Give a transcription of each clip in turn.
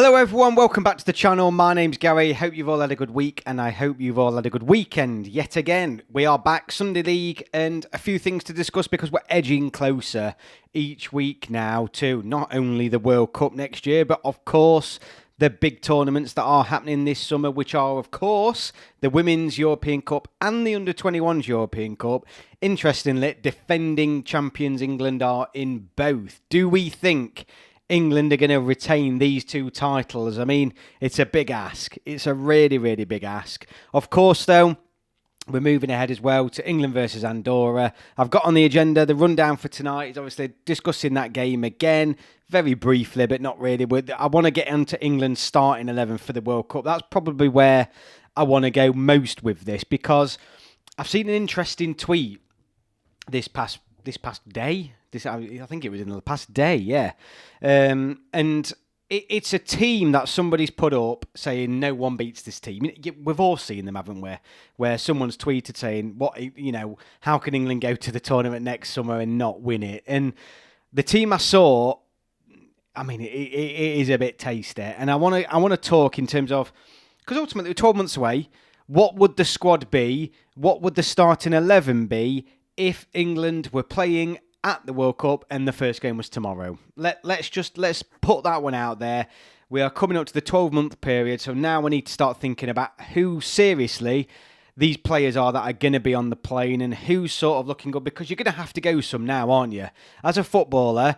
Hello everyone, welcome back to the channel. My name's Gary. Hope you've all had a good week and I hope you've all had a good weekend. Yet again, we are back, Sunday League, and a few things to discuss because we're edging closer each week now to not only the World Cup next year, but of course the big tournaments that are happening this summer, which are of course the Women's European Cup and the Under-21s European Cup. Interestingly, defending champions England are in both. Do we think England are going to retain these two titles? I mean, it's a big ask. It's a really, really big ask. Of course, though, we're moving ahead as well to England versus Andorra. I've got on the agenda, the rundown for tonight is obviously discussing that game again, very briefly, but not really. I want to get into England's starting 11 for the World Cup. That's probably where I want to go most with this, because I've seen an interesting tweet this past day. I think it was in the past day, yeah. And it's a team that somebody's put up saying no one beats this team. We've all seen them, haven't we? Where someone's tweeted saying, how can England go to the tournament next summer and not win it? And the team I saw, I mean, it is a bit tasty. And I want to talk in terms of, because ultimately we're 12 months away. What would the squad be? What would the starting 11 be if England were playing at the World Cup and the first game was tomorrow? Let's put that one out there. We are coming up to the 12-month period, so now we need to start thinking about who seriously these players are that are going to be on the plane and who's sort of looking good, because you're going to have to go some now, aren't you? As a footballer,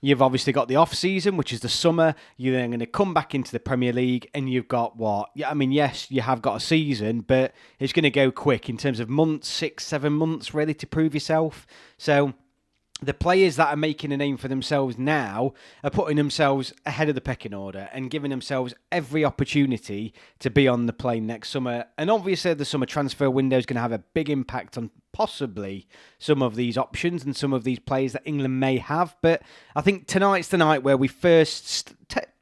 you've obviously got the off-season, which is the summer. You're then going to come back into the Premier League, and you've got what? Yeah, I mean, yes, you have got a season, but it's going to go quick in terms of months, 6-7 months, really, to prove yourself. So the players that are making a name for themselves now are putting themselves ahead of the pecking order and giving themselves every opportunity to be on the plane next summer. And obviously the summer transfer window is going to have a big impact on possibly some of these options and some of these players that England may have. But I think tonight's the night where we first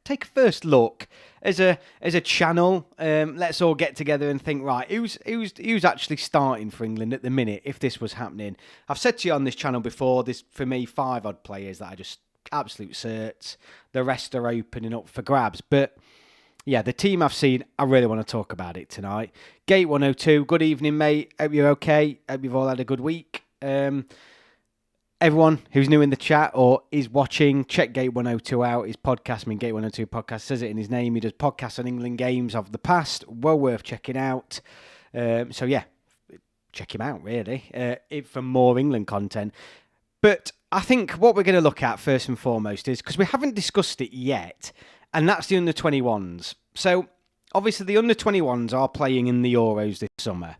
take a first look as a channel. Let's all get together and think, right, who's actually starting for England at the minute if this was happening. I've said to you on this channel before, there's for me 5 odd players that are just absolute certs. The rest are opening up for grabs. But yeah, the team I've seen, I really want to talk about it tonight. Gate 102, good evening, mate. Hope you're okay. Hope you've all had a good week. Everyone who's new in the chat or is watching, check Gate 102 out. His podcast, Gate 102 podcast, says it in his name. He does podcasts on England games of the past. Well worth checking out. So yeah, check him out, really, for more England content. But I think what we're going to look at first and foremost is, because we haven't discussed it yet, and that's the under-21s. So obviously the under-21s are playing in the Euros this summer.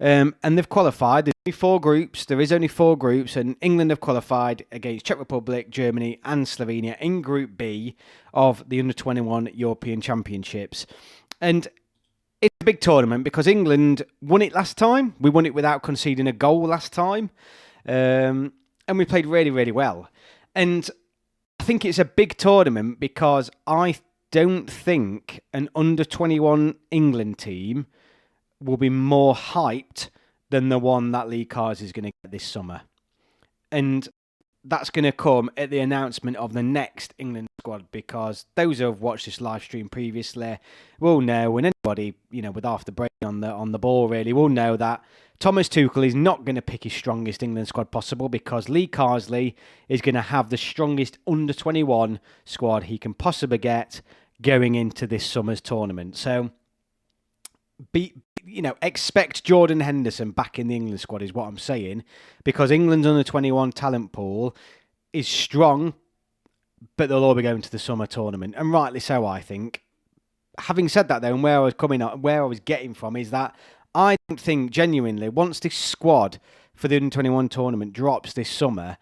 And they've qualified. There's only 4 groups. There is only 4 groups, and England have qualified against Czech Republic, Germany, and Slovenia in Group B of the Under-21 European Championships. And it's a big tournament because England won it last time. We won it without conceding a goal last time, and we played really, really well. And I think it's a big tournament because I don't think an Under-21 England team will be more hyped than the one that Lee Cars is going to get this summer. And that's going to come at the announcement of the next England squad, because those who have watched this live stream previously will know, and anybody, with half the brain on the ball really, will know that Thomas Tuchel is not going to pick his strongest England squad possible, because Lee Carsley is going to have the strongest under-21 squad he can possibly get going into this summer's tournament. So expect Jordan Henderson back in the England squad is what I'm saying, because England's under-21 talent pool is strong, but they'll all be going to the summer tournament, and rightly so, I think. Having said that, though, and where I was getting from is that I don't think genuinely, once this squad for the under-21 tournament drops this summer,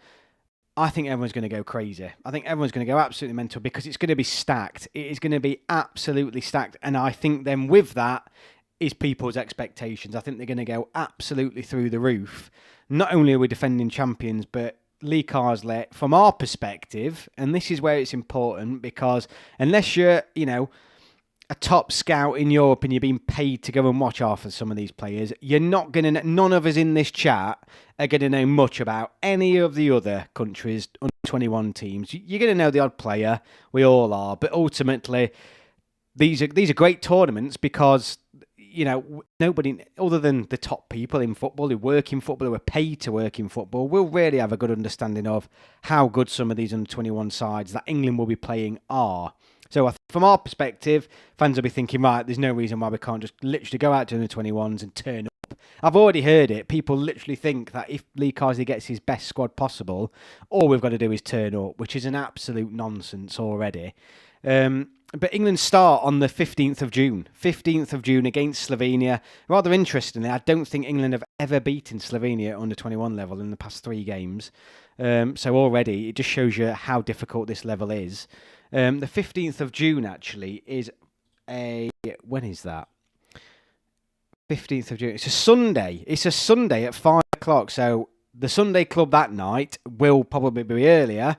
I think everyone's going to go crazy. I think everyone's going to go absolutely mental, because it's going to be stacked. It is going to be absolutely stacked, and I think then with that is people's expectations. I think they're going to go absolutely through the roof. Not only are we defending champions, but Lee Carsley, from our perspective, and this is where it's important, because unless you're, a top scout in Europe and you're being paid to go and watch half of some of these players, you're not going to, none of us in this chat are going to know much about any of the other countries' under-21 teams. You're going to know the odd player. We all are. But ultimately, these are great tournaments because, nobody other than the top people in football who work in football, who are paid to work in football, will really have a good understanding of how good some of these under-21 sides that England will be playing are. So from our perspective, fans will be thinking, right, there's no reason why we can't just literally go out to the 21s and turn up. I've already heard it. People literally think that if Lee Carsley gets his best squad possible, all we've got to do is turn up, which is an absolute nonsense already. But England start on the 15th of June. 15th of June against Slovenia. Rather interestingly, I don't think England have ever beaten Slovenia at under-21 level in the past 3 games. So already, it just shows you how difficult this level is. The 15th of June, actually, is when is that? 15th of June. It's a Sunday. It's a Sunday at 5 o'clock. So the Sunday club that night will probably be earlier.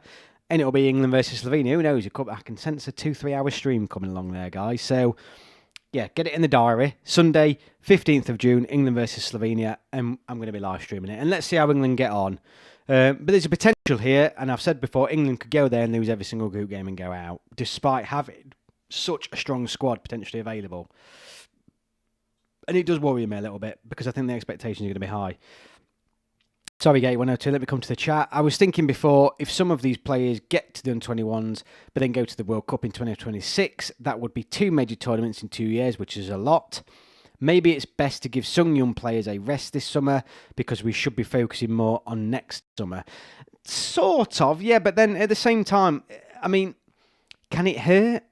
And it'll be England versus Slovenia. Who knows? I can sense a 2-3 hour stream coming along there, guys. So, yeah, get it in the diary. Sunday, 15th of June, England versus Slovenia. And I'm going to be live streaming it. And let's see how England get on. But there's a potential here. And I've said before, England could go there and lose every single group game and go out, despite having such a strong squad potentially available. And it does worry me a little bit because I think the expectations are going to be high. Sorry, Gate 102, let me come to the chat. I was thinking before, if some of these players get to the under-21s, but then go to the World Cup in 2026, that would be 2 major tournaments in 2 years, which is a lot. Maybe it's best to give some young players a rest this summer because we should be focusing more on next summer. Sort of, yeah, but then at the same time, I mean, can it hurt?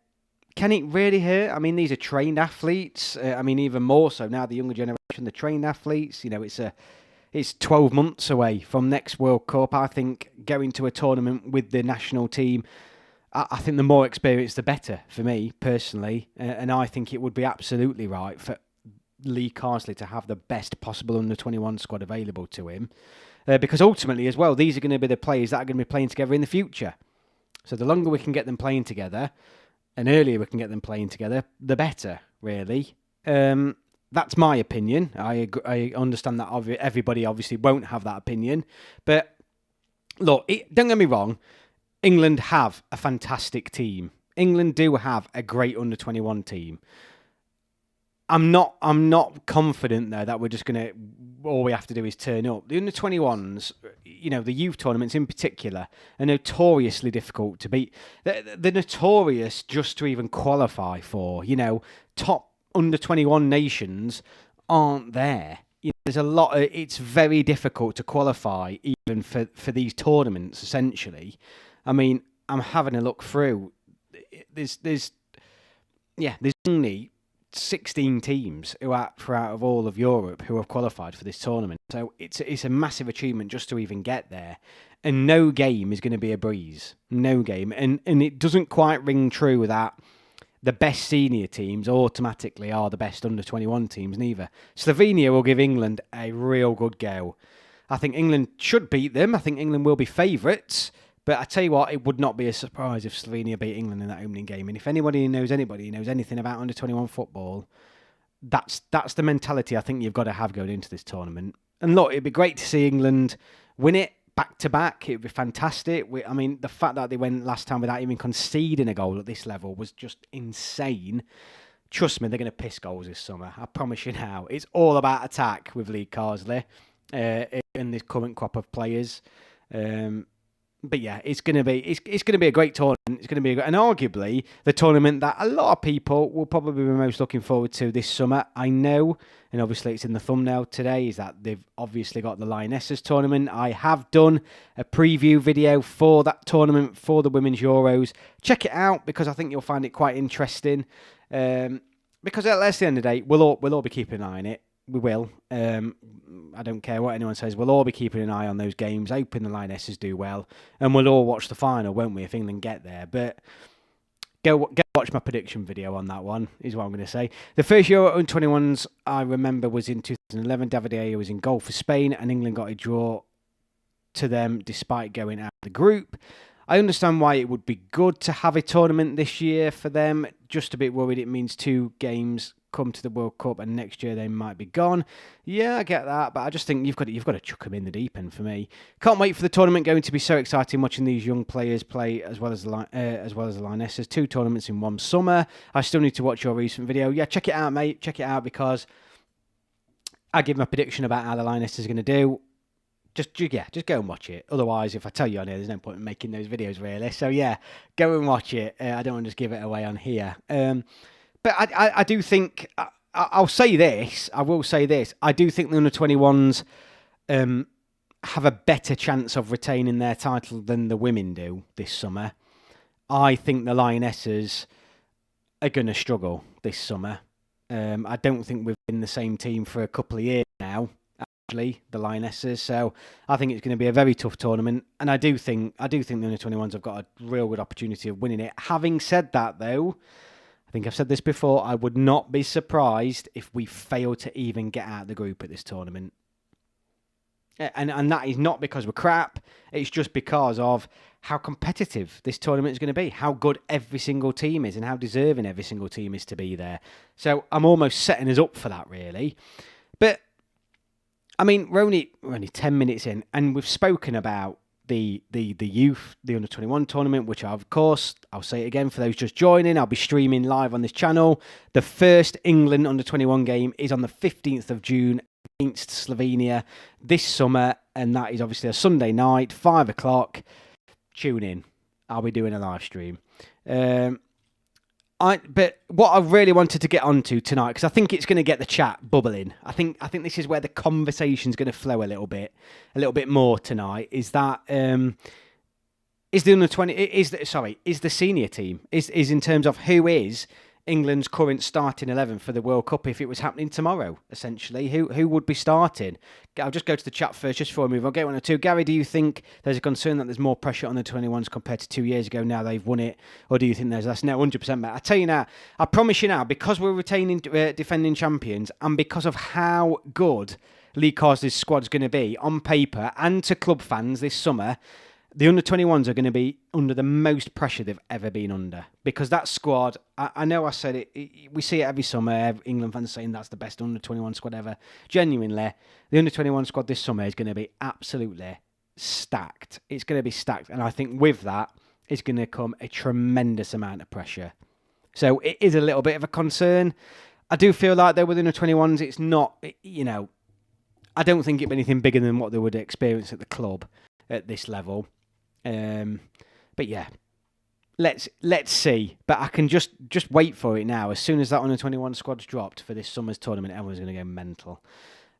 Can it really hurt? I mean, these are trained athletes. Even more so now, the younger generation, the trained athletes, it's 12 months away from next World Cup. I think going to a tournament with the national team, I think the more experience, the better for me, personally. And I think it would be absolutely right for Lee Carsley to have the best possible under-21 squad available to him. Because ultimately, as well, these are going to be the players that are going to be playing together in the future. So the longer we can get them playing together, and earlier we can get them playing together, the better, really. That's my opinion. I understand that everybody obviously won't have that opinion. But look, don't get me wrong. England have a fantastic team. England do have a great under-21 team. I'm not confident though that we're just gonna. All we have to do is turn up. The under-21s, the youth tournaments in particular, are notoriously difficult to beat. They're notorious just to even qualify for. Top under-21 nations aren't there. There's a lot. It's very difficult to qualify even for these tournaments. Essentially, I mean, I'm having a look through. There's only 16 teams who are out of all of Europe who have qualified for this tournament. So it's a massive achievement just to even get there. And no game is going to be a breeze. No game. And it doesn't quite ring true that the best senior teams automatically are the best under-21 teams neither. Slovenia will give England a real good go. I think England should beat them. I think England will be favourites. But I tell you what, it would not be a surprise if Slovenia beat England in that opening game. And if anybody knows anything about under-21 football, that's the mentality I think you've got to have going into this tournament. And look, it'd be great to see England win it back-to-back. It'd be fantastic. The fact that they went last time without even conceding a goal at this level was just insane. Trust me, they're going to piss goals this summer. I promise you now. It's all about attack with Lee Carsley and this current crop of players. But yeah, it's going to be a great tournament. It's going to be and arguably the tournament that a lot of people will probably be most looking forward to this summer. I know, and obviously it's in the thumbnail today, is that they've obviously got the Lionesses tournament. I have done a preview video for that tournament for the Women's Euros. Check it out because I think you'll find it quite interesting. Because at the end of the day, we'll all be keeping an eye on it. We will. I don't care what anyone says. We'll all be keeping an eye on those games, hoping the Lionesses do well, and we'll all watch the final, won't we, if England get there? But go watch my prediction video on that one, is what I'm going to say. The first Euro under-21s I remember was in 2011. David de Gea was in goal for Spain, and England got a draw to them despite going out of the group. I understand why it would be good to have a tournament this year for them. Just a bit worried it means 2 games come to the World Cup, and next year they might be gone. Yeah, I get that, but I just think you've got to chuck them in the deep end for me. Can't wait for the tournament. Going to be so exciting watching these young players play as well as the Lionesses. 2 tournaments in one summer. I still need to watch your recent video. Yeah, check it out, mate. Check it out because I give my prediction about how the Lionesses are going to do. Just go and watch it. Otherwise, if I tell you on here, there's no point in making those videos, really. So, yeah, go and watch it. I don't want to just give it away on here. But I do think, I'll say this, I will say this, I do think the under-21s have a better chance of retaining their title than the women do this summer. I think the Lionesses are going to struggle this summer. I don't think we've been the same team for a couple of years now. The Lionesses, so I think it's going to be a very tough tournament, and I do think the under-21s have got a real good opportunity of winning it. Having said that, though, I think I've said this before, I would not be surprised if we fail to even get out of the group at this tournament. And that is not because we're crap, it's just because of how competitive this tournament is going to be, how good every single team is, and how deserving every single team is to be there. So I'm almost setting us up for that, really. But I mean, we're only 10 minutes in, and we've spoken about the youth, the under-21 tournament, which of course, I'll say it again for those just joining, I'll be streaming live on this channel. The first England under-21 game is on the 15th of June against Slovenia this summer, and that is obviously a Sunday night, 5 o'clock. Tune in. I'll be doing a live stream. But what I really wanted to get onto tonight, because I think it's going to get the chat bubbling. I think this is where the conversation's going to flow a little bit more tonight. Is that is the under-20 is the senior team is in terms of who is England's current starting 11 for the World Cup if it was happening tomorrow, essentially. Who would be starting? I'll just go to the chat first, just before I move on. Get 1 or 2. Gary, do you think there's a concern that there's more pressure on the 21s compared to 2 years ago now they've won it? Or do you think there's less? No, 100% mate. I tell you now, I promise you now, because we're retaining defending champions and because of how good Lee Carsley's squad's going to be on paper and to club fans this summer, the under-21s are going to be under the most pressure they've ever been under. Because that squad, I know I said it, we see it every summer, England fans saying that's the best under-21 squad ever. Genuinely, the under-21 squad this summer is going to be absolutely stacked. It's going to be stacked. And I think with that is going to come a tremendous amount of pressure. So it is a little bit of a concern. I do feel like though with the under-21s, it's not, I don't think it'd be anything bigger than what they would experience at the club at this level. But yeah, let's see. But I can just wait for it now. As soon as that under-21 squad's dropped for this summer's tournament, everyone's going to go mental.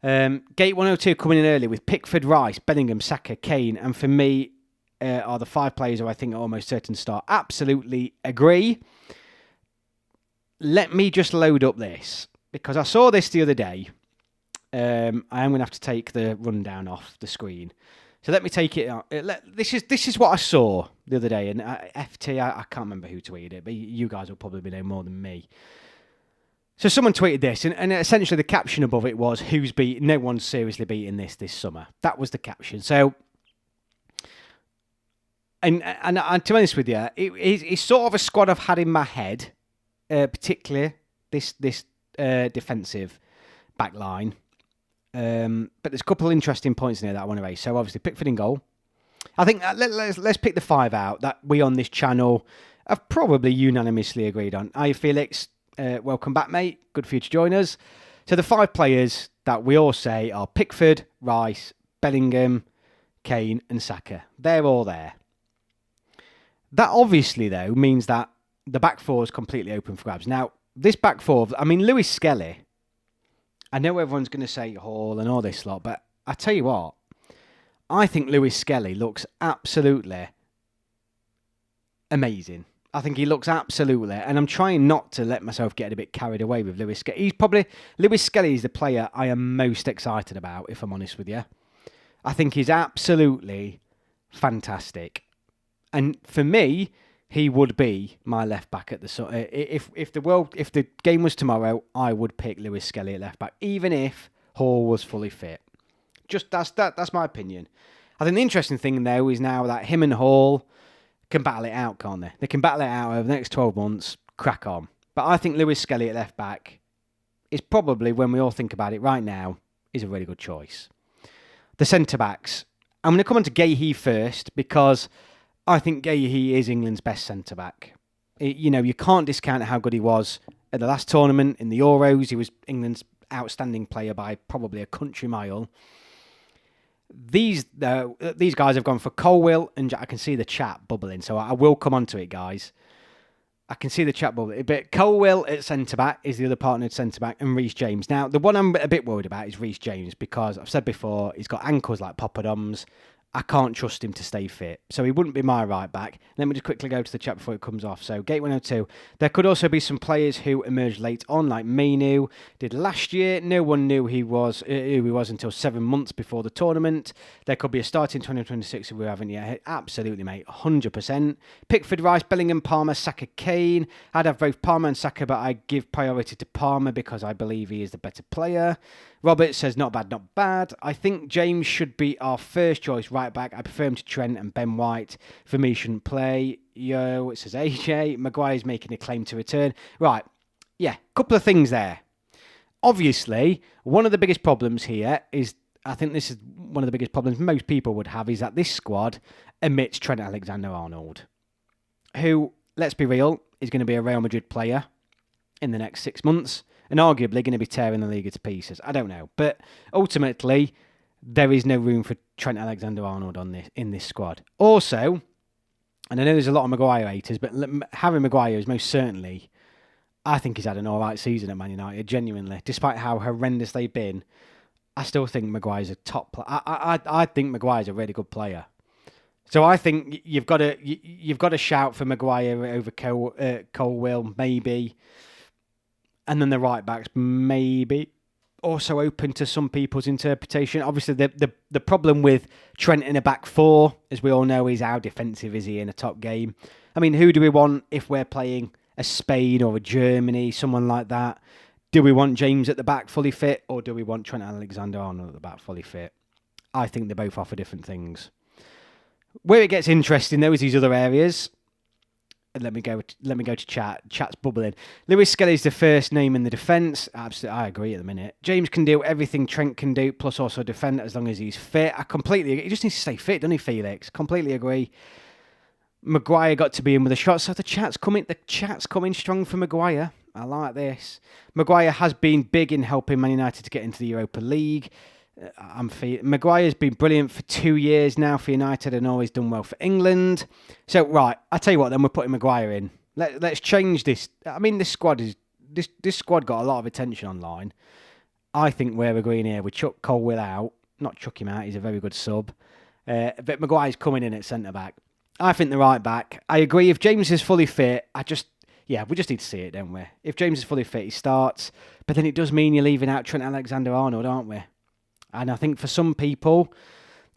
Gate 102 coming in early with Pickford, Rice, Bellingham, Saka, Kane, and for me are the 5 players who I think are almost certain to start. Absolutely agree. Let me just load up this because I saw this the other day. I am going to have to take the rundown off the screen. So let me take it out. This is what I saw the other day, and FT, I can't remember who tweeted it, but you guys will probably know more than me. So someone tweeted this, and essentially the caption above it was, no one's seriously beating this summer. That was the caption. So, and to be honest with you, it's sort of a squad I've had in my head, particularly this defensive back line. But there's a couple of interesting points in there that I want to raise. So obviously Pickford in goal. I think let's pick the 5 out that we on this channel have probably unanimously agreed on. Hi Felix, welcome back mate. Good for you to join us. So the 5 players that we all say are Pickford, Rice, Bellingham, Kane and Saka. They're all there. That obviously though means that the back 4 is completely open for grabs. Now this back 4, I mean Lewis Skelly, I know everyone's going to say Hall and all this lot, but I tell you what, I think Lewis Skelly looks absolutely amazing. I think he looks absolutely, and I'm trying not to let myself get a bit carried away with Lewis Skelly. Lewis Skelly is the player I am most excited about, if I'm honest with you. I think he's absolutely fantastic. And for me, he would be my left back at the if the game was tomorrow, I would pick Lewis Skelly at left back, even if Hall was fully fit. Just that's my opinion. I think the interesting thing though is now that him and Hall can battle it out, can't they? They can battle it out over the next 12 months, crack on. But I think Lewis Skelly at left back is probably, when we all think about it right now, is a really good choice. The centre-backs. I'm going to come on to Gahey first because I think Gahey is England's best centre-back. You can't discount how good he was at the last tournament in the Euros. He was England's outstanding player by probably a country mile. These guys have gone for Colwill and I can see the chat bubbling, so I will come on to it, guys. I can see the chat bubbling. But Colwill at centre-back is the other partner at centre-back, and Reece James. Now, the one I'm a bit worried about is Reece James because I've said before, he's got ankles like poppadoms. I can't trust him to stay fit. So he wouldn't be my right back. Let me just quickly go to the chat before it comes off. So Gate 102. There could also be some players who emerged late on, like Mainu did last year. No one knew who he was until 7 months before the tournament. There could be a start in 2026 if we haven't yet. Absolutely, mate. 100%. Pickford, Rice, Bellingham, Palmer, Saka, Kane. I'd have both Palmer and Saka, but I give priority to Palmer because I believe he is the better player. Robert says, not bad, not bad. I think James should be our first choice right back. I prefer him to Trent and Ben White. For me, shouldn't play. Yo, it says AJ. Maguire's making a claim to return. Right. Yeah, couple of things there. Obviously, one of the biggest problems here is, I think this is one of the biggest problems most people would have, is that this squad omits Trent Alexander-Arnold, who, let's be real, is going to be a Real Madrid player in the next 6 months. And arguably going to be tearing the league to pieces. I don't know. But ultimately, there is no room for Trent Alexander-Arnold in this squad. Also, and I know there's a lot of Maguire haters, but Harry Maguire is most certainly, I think he's had an alright season at Man United, genuinely. Despite how horrendous they've been, I still think Maguire's a top player. I think Maguire's a really good player. So I think you've got to shout for Maguire over Colwill, maybe. And then the right backs maybe also open to some people's interpretation. Obviously, the problem with Trent in a back four, as we all know, is how defensive is he in a top game. I mean, who do we want if we're playing a Spain or a Germany, someone like that? Do we want James at the back fully fit, or do we want Trent Alexander-Arnold at the back fully fit? I think they both offer different things. Where it gets interesting, though, is these other areas. Let me go to chat. Chat's bubbling. Lewis Skelly's the first name in the defence. Absolutely, I agree at the minute. James can do everything Trent can do, plus also defend as long as he's fit. I completely agree. He just needs to stay fit, doesn't he, Felix? Completely agree. Maguire got to be in with a shot, so the chat's coming strong for Maguire. I like this. Maguire has been big in helping Man United to get into the Europa League. Maguire's been brilliant for 2 years now for United and always done well for England. So, right, I tell you what, then we're putting Maguire in. Let's change this. I mean, this squad got a lot of attention online. I think we're agreeing here. We chuck Colwill out. Not chuck him out, he's a very good sub. But Maguire's coming in at centre-back. I think the right back. I agree, if James is fully fit, we just need to see it, don't we? If James is fully fit, he starts. But then it does mean you're leaving out Trent Alexander-Arnold, aren't we? And I think for some people,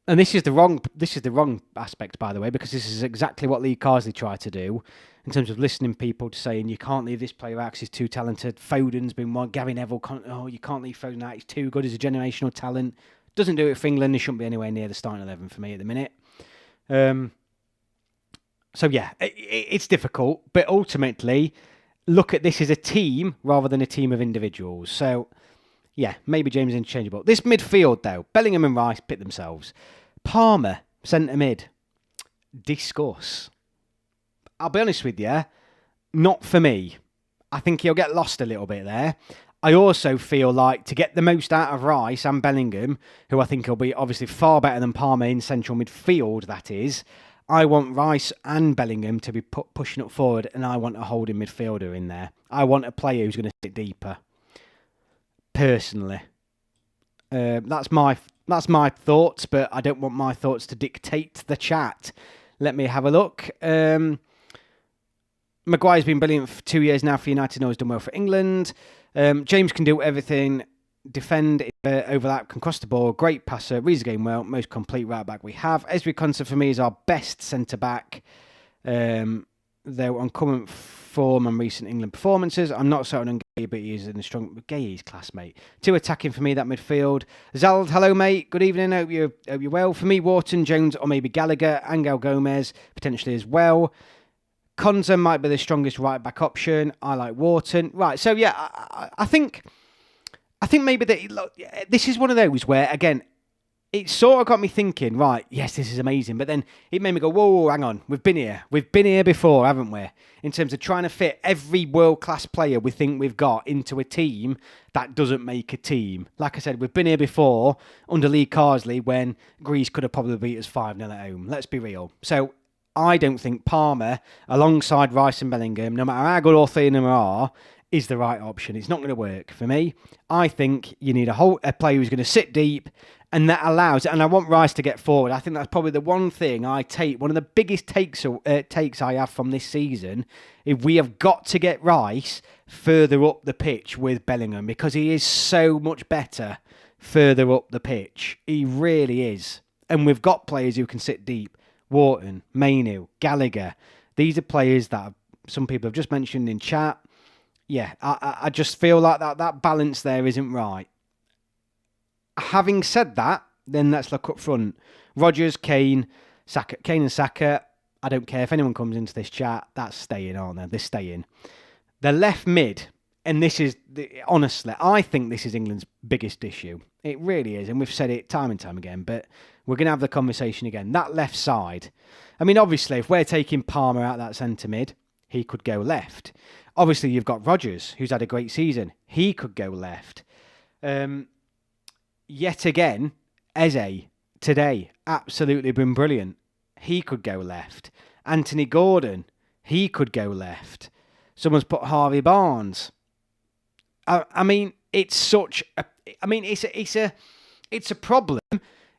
and this is the wrong aspect, by the way, because this is exactly what Lee Carsley tried to do in terms of listening people to saying you can't leave this player out because he's too talented. Foden's been one. Gary Neville, you can't leave Foden out. He's too good as a generational talent. Doesn't do it for England. He shouldn't be anywhere near the starting 11 for me at the minute. So yeah, it's difficult, but ultimately, look at this as a team rather than a team of individuals. So. Yeah, maybe James is interchangeable. This midfield, though, Bellingham and Rice pit themselves. Palmer, centre mid. Discuss. I'll be honest with you, not for me. I think he'll get lost a little bit there. I also feel like to get the most out of Rice and Bellingham, who I think will be obviously far better than Palmer in central midfield, that is, I want Rice and Bellingham to be pushing up forward, and I want a holding midfielder in there. I want a player who's going to sit deeper. Personally, that's my thoughts, but I don't want my thoughts to dictate the chat. Let me have a look. Maguire's been brilliant for 2 years now for United and always done well for England. James can do everything. Defend, overlap, can cross the ball. Great passer, reads the game well. Most complete right back we have. Ezri Konsa for me is our best centre back. They're on current form and recent England performances. I'm not certain on Gay, but he is in a strong... Gay's classmate. 2 attacking for me, that midfield. Zald, hello, mate. Good evening. Hope you're well. For me, Wharton, Jones, or maybe Gallagher. Angel Gomez, potentially as well. Konza might be the strongest right-back option. I like Wharton. Right, so yeah, I think I think maybe that look, this is one of those where, again, it sort of got me thinking, right, yes, this is amazing. But then it made me go, whoa, hang on. We've been here. We've been here before, haven't we? In terms of trying to fit every world-class player we think we've got into a team that doesn't make a team. Like I said, we've been here before under Lee Carsley when Greece could have probably beat us 5-0 at home. Let's be real. So I don't think Palmer, alongside Rice and Bellingham, no matter how good all three of them are, is the right option. It's not going to work for me. I think you need a player who's going to sit deep, and that allows, and I want Rice to get forward. I think that's probably the one thing I take, one of the biggest takes I have from this season, if we have got to get Rice further up the pitch with Bellingham, because he is so much better further up the pitch. He really is. And we've got players who can sit deep. Wharton, Mainu, Gallagher. These are players that some people have just mentioned in chat. Yeah, I just feel like that balance there isn't right. Having said that, then let's look up front. Rodgers, Kane, Saka. Kane and Saka, I don't care if anyone comes into this chat, that's staying, aren't they? They're staying. The left mid, and this is, honestly, I think this is England's biggest issue. It really is, and we've said it time and time again, but we're going to have the conversation again. That left side. I mean, obviously, if we're taking Palmer out that centre mid, he could go left. Obviously, you've got Rodgers, who's had a great season. He could go left. Yet again, Eze, today, absolutely been brilliant. He could go left. Anthony Gordon, he could go left. Someone's put Harvey Barnes. I mean, it's such a... I mean, it's a problem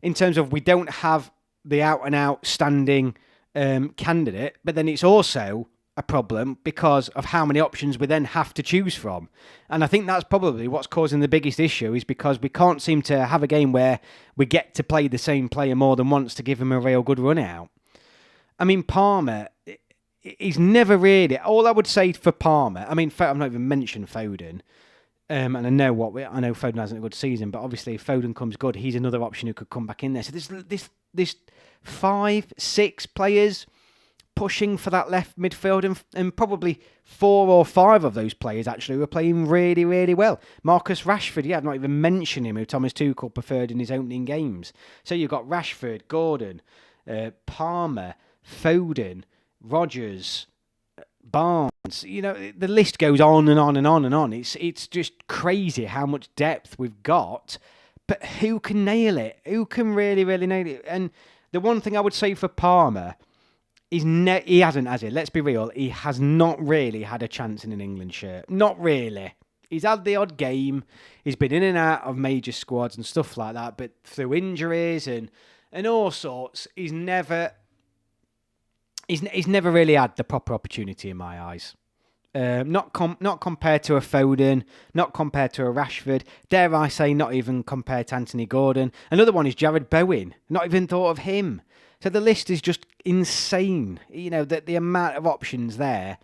in terms of we don't have the out-and-out standing candidate, but then it's also a problem because of how many options we then have to choose from. And I think that's probably what's causing the biggest issue, is because we can't seem to have a game where we get to play the same player more than once to give him a real good run out. I mean, Palmer, he's never really... All I would say for Palmer... I mean, I've not even mentioned Foden. And I know Foden hasn't a good season, but obviously if Foden comes good, he's another option who could come back in there. So this 5-6 players pushing for that left midfield, and probably 4 or 5 of those players actually were playing really, really well. Marcus Rashford, I've not even mentioned him, who Thomas Tuchel preferred in his opening games. So you've got Rashford, Gordon, Palmer, Foden, Rodgers, Barnes. You know, the list goes on and on and on and on. It's just crazy how much depth we've got, but who can nail it? Who can really, really nail it? And the one thing I would say for Palmer is he hasn't, has he? Let's be real. He has not really had a chance in an England shirt. Not really. He's had the odd game. He's been in and out of major squads and stuff like that, but through injuries and all sorts, he's never really had the proper opportunity in my eyes. Not compared to a Foden, not compared to a Rashford. Dare I say, not even compared to Anthony Gordon. Another one is Jared Bowen. Not even thought of him. So the list is just insane. You know, the amount of options there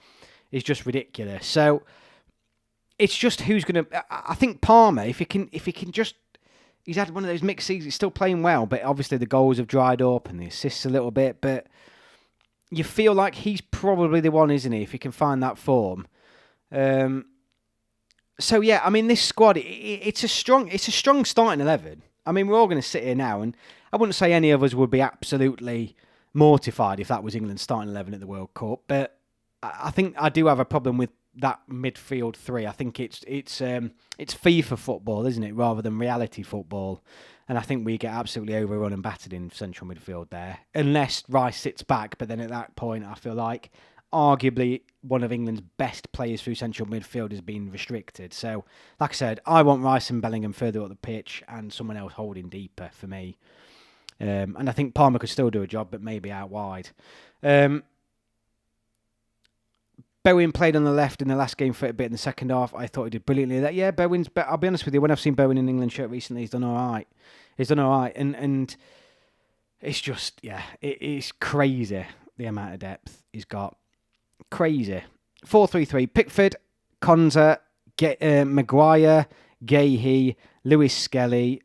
is just ridiculous. So it's just who's going to... I think Palmer, if he can just... He's had one of those mixed seasons. He's still playing well, but obviously the goals have dried up and the assists a little bit. But you feel like he's probably the one, isn't he? If he can find that form. So yeah, I mean, this squad, it's a strong starting 11. I mean, we're all going to sit here now, and I wouldn't say any of us would be absolutely mortified if that was England's starting 11 at the World Cup. But I think I do have a problem with that midfield three. I think it's FIFA football, isn't it, rather than reality football. And I think we get absolutely overrun and battered in central midfield there, unless Rice sits back. But then at that point, I feel like arguably one of England's best players through central midfield has been restricted. So, like I said, I want Rice and Bellingham further up the pitch and someone else holding deeper for me. And I think Palmer could still do a job, but maybe out wide. Bowen played on the left in the last game for a bit in the second half. I thought he did brilliantly. Bowen's... But I'll be honest with you, when I've seen Bowen in England shirt recently, he's done all right. And it's just, it is crazy the amount of depth he's got. Crazy. 4-3-3. Pickford, Konza, Maguire, Gahey, Lewis Skelly.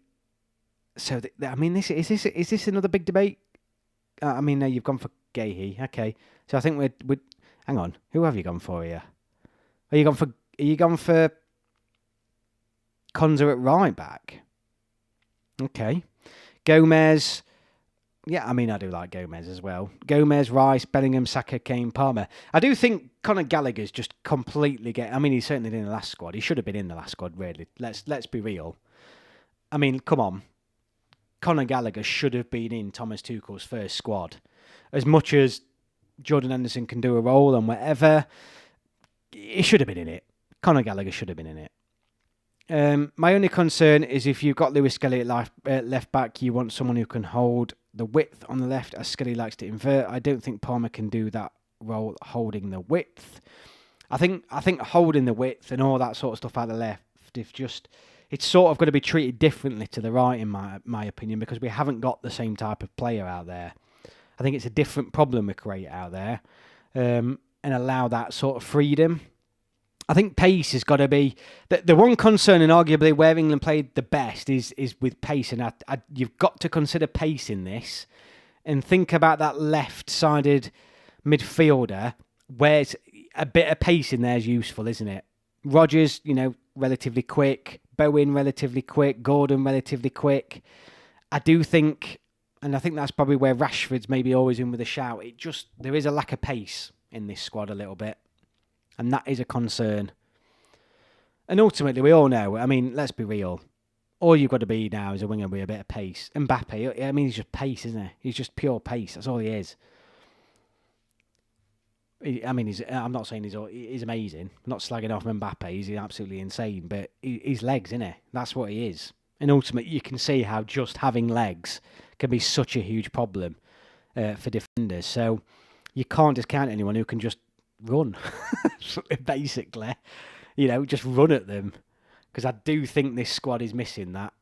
So, I mean, is this another big debate? I mean, no, you've gone for Gahey. Okay. So I think we're hang on. Who have you gone for here? Are you gone for Konza at right back. Okay. Gomez. Yeah, I mean, I do like Gomez as well. Gomez, Rice, Bellingham, Saka, Kane, Palmer. I do think Conor Gallagher's just completely I mean, he's certainly in the last squad. He should have been in the last squad, really. Let's be real. I mean, come on. Conor Gallagher should have been in Thomas Tuchel's first squad. As much as Jordan Henderson can do a role and whatever, he should have been in it. Conor Gallagher should have been in it. My only concern is if you've got Lewis Skelly at left back, you want someone who can hold the width on the left, as Skelly likes to invert. I don't think Palmer can do that role, holding the width. I think holding the width and all that sort of stuff out the left, it's sort of got to be treated differently to the right, in my opinion, because we haven't got the same type of player out there. I think it's a different problem we create out there, and allow that sort of freedom. I think pace has got to be the one concern, and arguably where England played the best is with pace. And you've got to consider pace in this, and think about that left-sided midfielder, where a bit of pace in there is useful, isn't it? Rodgers, relatively quick. Bowen, relatively quick. Gordon, relatively quick. I do think, and I think that's probably where Rashford's maybe always in with a shout. There is a lack of pace in this squad a little bit. And that is a concern. And ultimately, we all know, I mean, let's be real. All you've got to be now is a winger with a bit of pace. Mbappe, I mean, he's just pace, isn't he? He's just pure pace. That's all he is. I'm not saying he's amazing. I'm not slagging off Mbappe. He's absolutely insane. But he's legs, isn't he? That's what he is. And ultimately, you can see how just having legs can be such a huge problem for defenders. So you can't discount anyone who can just run, basically, just run at them, because I do think this squad is missing that.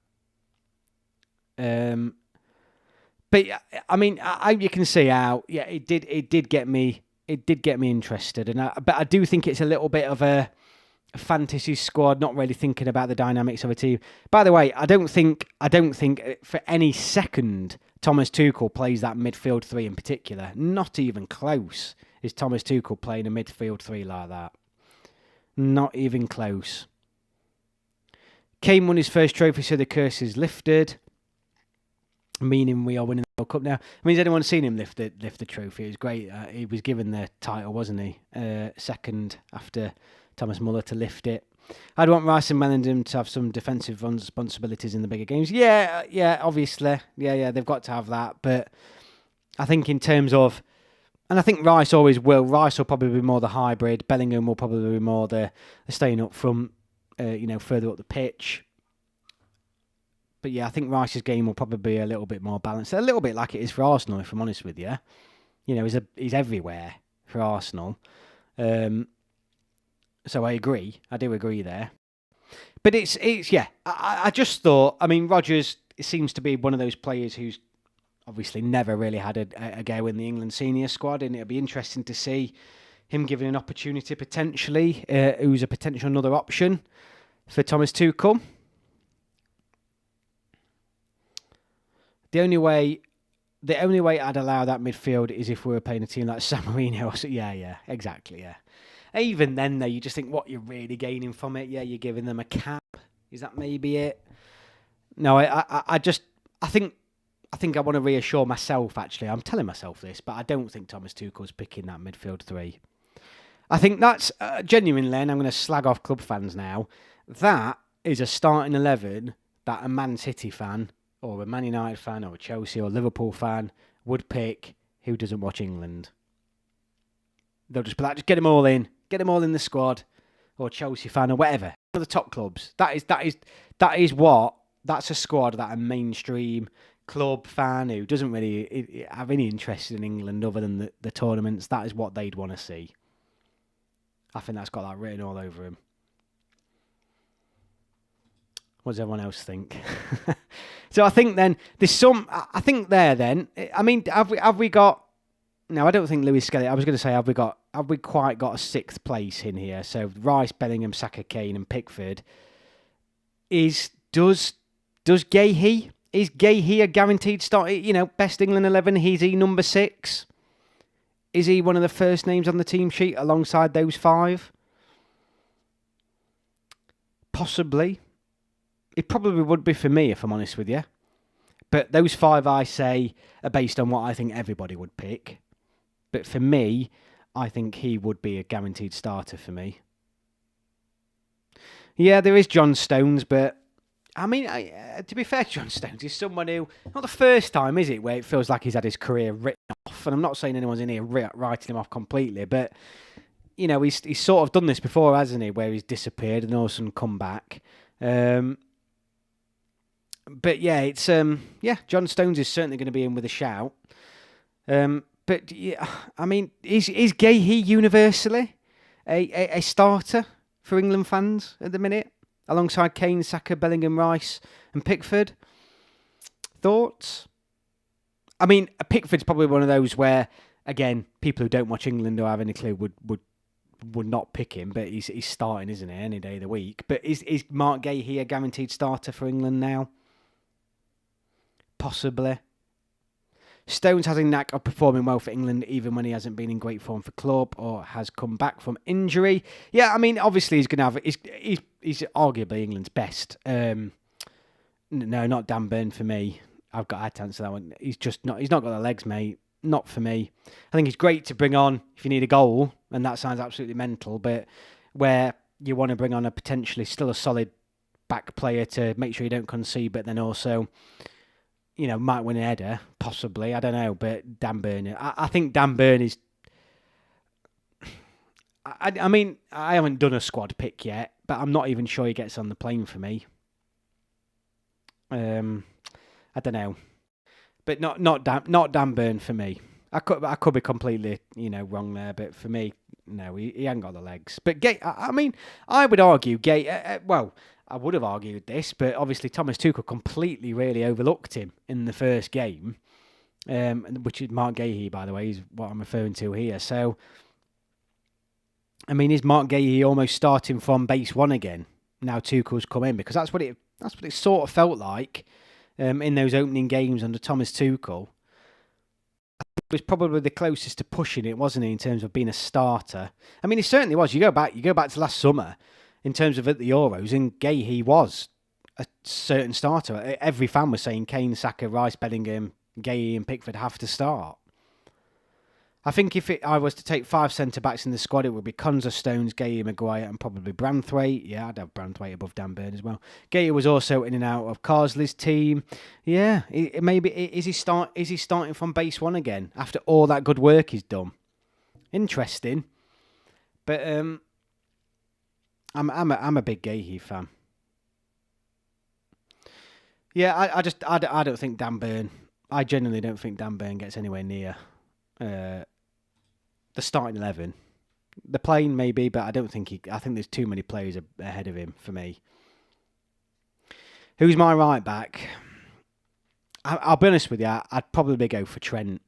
But I mean, you can see how it did get me interested, but I do think it's a little bit of a fantasy squad, not really thinking about the dynamics of a team. By the way, I don't think for any second Thomas Tuchel plays that midfield three in particular. Not even close. Is Thomas Tuchel playing a midfield three like that? Not even close. Kane won his first trophy, so the curse is lifted. Meaning we are winning the World Cup now. I mean, has anyone seen him lift the trophy? It was great. He was given the title, wasn't he? Second after Thomas Muller to lift it. I'd want Rice and Bellingham to have some defensive responsibilities in the bigger games. Yeah, obviously. Yeah, they've got to have that. But I think in terms of... And I think Rice always will. Rice will probably be more the hybrid. Bellingham will probably be more the staying up front, further up the pitch. But yeah, I think Rice's game will probably be a little bit more balanced. A little bit like it is for Arsenal, if I'm honest with you. He's everywhere for Arsenal. So I agree. I do agree there. But it's I just thought, I mean, Rodgers seems to be one of those players who's obviously never really had a go in the England senior squad, and it'll be interesting to see him given an opportunity potentially, who's a potential another option for Thomas Tuchel. The only way I'd allow that midfield is if we were playing a team like San Marino. Yeah, exactly, yeah. Even then, though, you just think, what you're really gaining from it? Yeah, you're giving them a cap. Is that maybe it? No, I think I want to reassure myself, actually. I'm telling myself this, but I don't think Thomas Tuchel's picking that midfield three. I think that's, genuinely, and I'm going to slag off club fans now, that is a starting 11 that a Man City fan, or a Man United fan, or a Chelsea or Liverpool fan would pick who doesn't watch England. They'll just be like, just get them all in the squad, or Chelsea fan, or whatever. One of the top clubs. That's a squad that a mainstream club fan who doesn't really have any interest in England other than the tournaments, that is what they'd want to see. I think that's got that written all over him. What does everyone else think? So I think then there's some. I think there then. I mean, have we got? No, I don't think Lewis Skelly. I was going to say, have we quite got a sixth place in here? So Rice, Bellingham, Saka, Kane, and Pickford. Does Gahey? Is Gahey a guaranteed start? Best England 11. Is he number 6? Is he one of the first names on the team sheet alongside those 5? Possibly. It probably would be for me, if I'm honest with you. But those 5 I say are based on what I think everybody would pick. But for me, I think he would be a guaranteed starter for me. Yeah, there is John Stones, but I mean, to be fair, John Stones is someone who, not the first time, is it, where it feels like he's had his career written off. And I'm not saying anyone's in here writing him off completely, but, you know, he's sort of done this before, hasn't he, where he's disappeared and all of a sudden come back. But yeah, it's John Stones is certainly going to be in with a shout. But yeah, I mean, is Gahey universally a starter for England fans at the minute, alongside Kane, Saka, Bellingham, Rice, and Pickford? Thoughts? I mean, Pickford's probably one of those where, again, people who don't watch England or have any clue would not pick him, but he's starting, isn't he, any day of the week. But is Mark Gahey a guaranteed starter for England now? Possibly. Stones has a knack of performing well for England even when he hasn't been in great form for club or has come back from injury. Yeah, I mean, obviously he's going to have... He's arguably England's best. No, not Dan Burn for me. I've got to answer that one. He's not got the legs, mate. Not for me. I think he's great to bring on if you need a goal, and that sounds absolutely mental, but where you want to bring on a potentially still a solid back player to make sure you don't concede, but then also... you know, might win a header, possibly. I don't know, but Dan Burn. I think Dan Burn is... I mean, I haven't done a squad pick yet, but I'm not even sure he gets on the plane for me. I don't know, but not Dan Burn for me. I could be completely wrong there, but for me, no, he hasn't got the legs. But Gay, I mean, I would argue Gay. Well, I would have argued this, but obviously Thomas Tuchel completely really overlooked him in the first game, which is Mark Gahey, by the way, is what I'm referring to here. So, I mean, is Mark Gahey almost starting from base one again? Now Tuchel's come in, because that's what it sort of felt like in those opening games under Thomas Tuchel. It was probably the closest to pushing it, wasn't he, in terms of being a starter? I mean, it certainly was. You go back to last summer. In terms of at the Euros, and Gahey was a certain starter. Every fan was saying Kane, Saka, Rice, Bellingham, Gahey and Pickford have to start. I think if I was to take 5 centre-backs in the squad, it would be Konza, Stones, Gahey, Maguire and probably Branthwaite. Yeah, I'd have Branthwaite above Dan Burn as well. Gahey was also in and out of Carsley's team. Yeah, is he starting from base one again after all that good work he's done? Interesting. But... I'm a big Gahey fan. Yeah, I don't think Dan Burn. I genuinely don't think Dan Burn gets anywhere near the starting 11. The playing maybe, but I don't think I think there's too many players ahead of him for me. Who's my right back? I'll be honest with you. I'd probably go for Trent,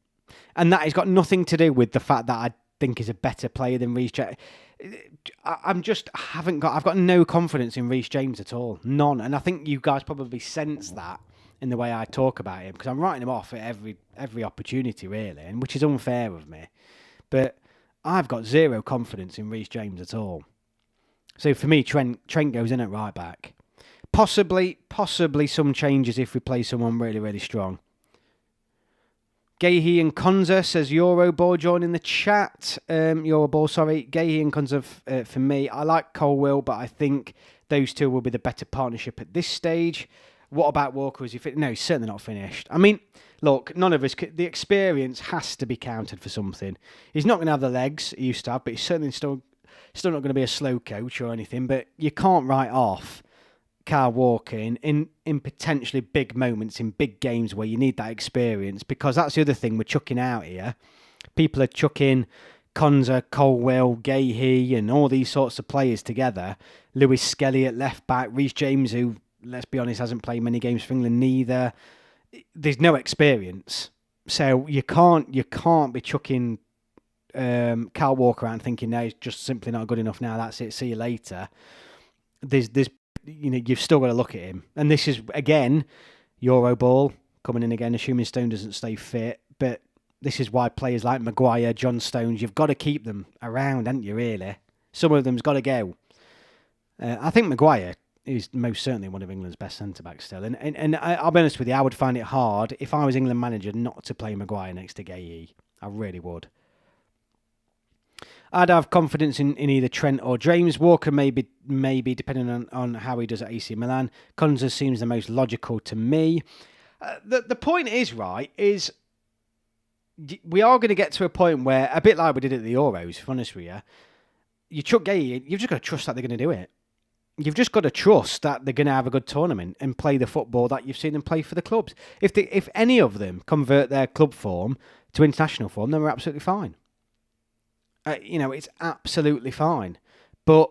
and that has got nothing to do with the fact that I think he's a better player than Reece James. I've got no confidence in Reece James at all. None. And I think you guys probably sense that in the way I talk about him, because I'm writing him off at every opportunity, really, and which is unfair of me. But I've got zero confidence in Reece James at all. So for me, Trent goes in at right back. Possibly some changes if we play someone really, really strong. Gahey and Konza, says Euroball, joining the chat. Euroball, sorry. Gahey and Konza for me. I like Colwill, but I think those two will be the better partnership at this stage. What about Walker? Is he fit? No, he's certainly not finished. I mean, look, none of us... The experience has to be counted for something. He's not going to have the legs he used to have, but he's certainly still not going to be a slow coach or anything. But you can't write off Kyle Walker in potentially big moments, in big games where you need that experience, because that's the other thing we're chucking out here. People are chucking Konza, Colwill, Gahey and all these sorts of players together. Lewis Skelly at left back, Reece James, who, let's be honest, hasn't played many games for England neither. There's no experience. So you can't be chucking Kyle Walker around thinking, no, he's just simply not good enough now, that's it, see you later. There's you've still got to look at him. And this is, again, Euroball coming in again, assuming Stone doesn't stay fit. But this is why players like Maguire, John Stones, you've got to keep them around, haven't you, really? Some of them's got to go. I think Maguire, He's most certainly one of England's best centre-backs still. And I'll be honest with you, I would find it hard if I was England manager not to play Maguire next to Gay. I really would. I'd have confidence in either Trent or James. Walker, maybe depending on how he does at AC Milan. Konza seems the most logical to me. The point is, right, is we are going to get to a point where, a bit like we did at the Euros, if I'm honest with you chuck Gay, you've just got to trust that they're going to do it. You've just got to trust that they're going to have a good tournament and play the football that you've seen them play for the clubs. If any of them convert their club form to international form, then we're absolutely fine. It's absolutely fine. But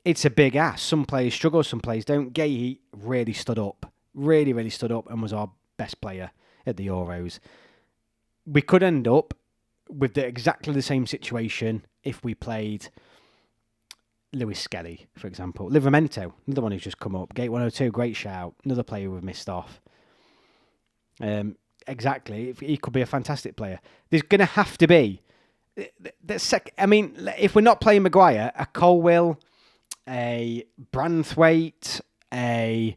it's a big ask. Some players struggle, some players don't. Gay really stood up. Really, really stood up and was our best player at the Euros. We could end up with exactly the same situation if we played Lewis Skelly, for example. Livramento, another one who's just come up. Gate 102, great shout. Another player we've missed off. Exactly. He could be a fantastic player. There's going to have to be... if we're not playing Maguire, a Colwill, a Branthwaite, a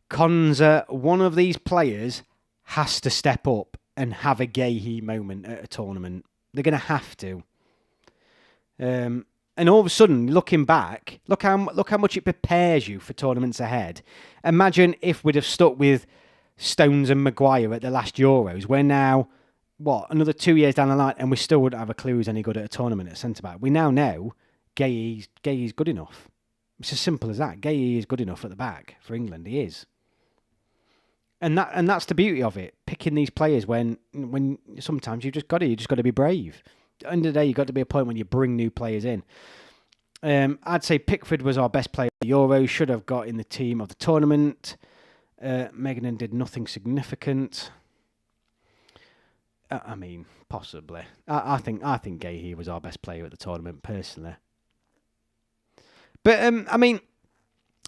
Konza, one of these players has to step up and have a Gay moment at a tournament. They're going to have to. And all of a sudden, looking back, look how much it prepares you for tournaments ahead. Imagine if we'd have stuck with Stones and Maguire at the last Euros. We're now, another 2 years down the line, and we still wouldn't have a clue who's any good at a tournament at centre-back. We now know Gay is good enough. It's as simple as that. Gay is good enough at the back for England. He is. And that's the beauty of it. Picking these players when sometimes you just got to be brave. At the end of the day, you've got to be a point when you bring new players in. I'd say Pickford was our best player at the Euros. Should have got in the team of the tournament. Meganen did nothing significant. Possibly. I think Gay was our best player at the tournament personally. But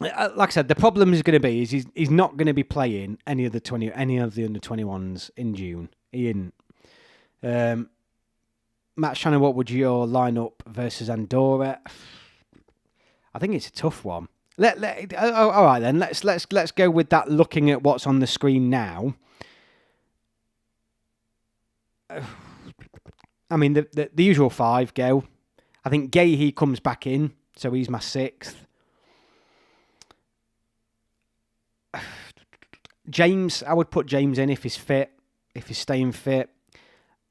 like I said, the problem is going to be he's not going to be playing any of the under 21s in June. He isn't. Matt Shannon, what would your lineup versus Andorra? I think it's a tough one. All right then. Let's go with that. Looking at what's on the screen now. The usual five go. I think Gay comes back in, so he's my sixth. James, I would put James in if he's fit, if he's staying fit.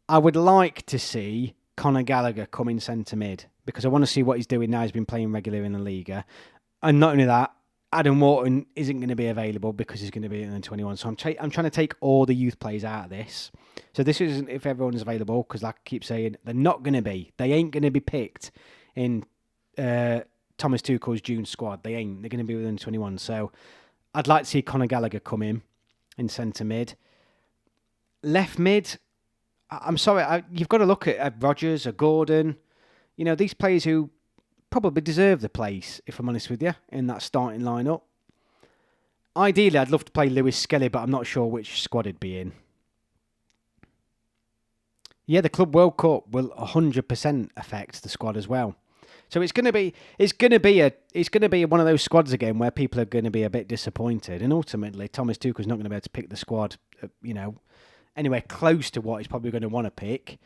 I would like to see Conor Gallagher come in centre mid because I want to see what he's doing now. He's been playing regularly in the Liga. And not only that, Adam Wharton isn't going to be available because he's going to be in the 21. So I'm trying to take all the youth players out of this. So this isn't if everyone's available because like I keep saying, they're not going to be. They ain't going to be picked in Thomas Tuchel's June squad. They ain't. They're going to be within 21. So I'd like to see Conor Gallagher come in centre mid. Left mid, I'm sorry, you've got to look at Rodgers, or Gordon. These players who probably deserve the place, if I'm honest with you, in that starting lineup. Ideally, I'd love to play Lewis Skelly, but I'm not sure which squad he'd be in. Yeah, the Club World Cup will 100% affect the squad as well. So it's going to be one of those squads again where people are going to be a bit disappointed, and ultimately Thomas Tuchel's not going to be able to pick the squad, anywhere close to what he's probably going to want to pick.